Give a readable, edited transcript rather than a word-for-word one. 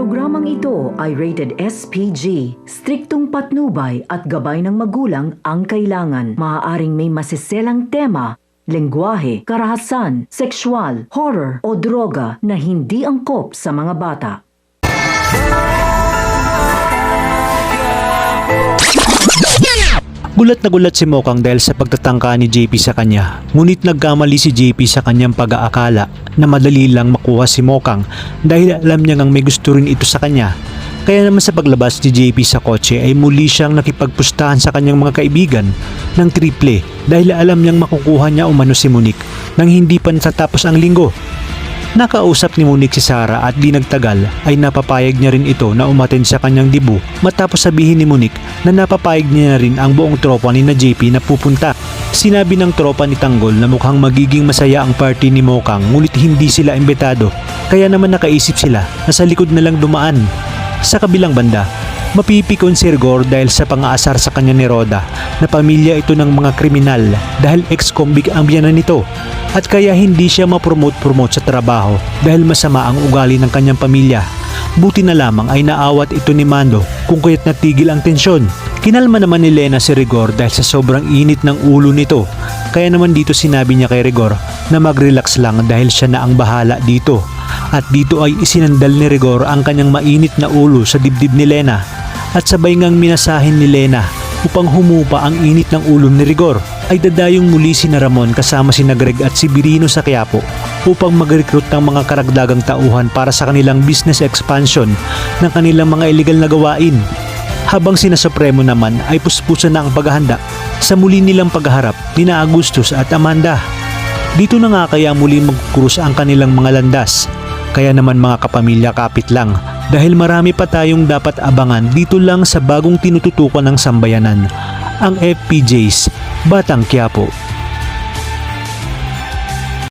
Programang ito ay rated SPG. Striktong patnubay at gabay ng magulang ang kailangan. Maaaring may masiselang tema, lengguwahe, karahasan, sexual, horror o droga na hindi angkop sa mga bata. Gulat na gulat si Mokang dahil sa pagtatangka ni JP sa kanya. Ngunit nagkamali si JP sa kanyang pag-aakala na madali lang makuha si Mokang dahil alam niya ngang may gusto rin ito sa kanya. Kaya naman sa paglabas ni JP sa kotse ay muli siyang nakipagpustahan sa kanyang mga kaibigan ng triple dahil alam niyang makukuha niya umano si Monique nang hindi pa natatapos ang linggo. Nakausap ni Monique si Sarah at di nagtagal ay napapayag niya rin ito na umattend sa kanyang debut matapos sabihin ni Monique na napapayag niya rin ang buong tropa ni na JP na pupunta. Sinabi ng tropa ni Tanggol na mukhang magiging masaya ang party ni Mokang ngunit hindi sila imbitado kaya naman nakaisip sila na sa likod na lang dumaan. Sa kabilang banda, mapipikon si Rigor dahil sa pang-aasar sa kanya ni Roda na pamilya ito ng mga kriminal dahil ex-convict ang biyanan nito at kaya hindi siya mapromote sa trabaho dahil masama ang ugali ng kanyang pamilya. Buti na lamang ay naawat ito ni Mando kung kaya't natigil ang tensyon. Kinalma naman ni Lena si Rigor dahil sa sobrang init ng ulo nito kaya naman dito sinabi niya kay Rigor na mag-relax lang dahil siya na ang bahala dito. At dito ay isinandal ni Rigor ang kanyang mainit na ulo sa dibdib ni Lena at sabay ngang minasahin ni Lena upang humupa ang init ng ulo ni Rigor. Ay dadayong muli si na Ramon kasama si Greg at si Birino sa Quiapo upang mag-recruit ng mga karagdagang tauhan para sa kanilang business expansion ng kanilang mga illegal na gawain. Habang sina Supremo naman ay puspusan na ang paghahanda sa muli nilang pagharap ni na Agustus at Amanda. Dito na nga kaya muli magkrus ang kanilang mga landas. Kaya naman mga kapamilya, kapit lang dahil marami pa tayong dapat abangan dito lang sa bagong tinututukan ng sambayanan, ang FPJ's Batang Quiapo.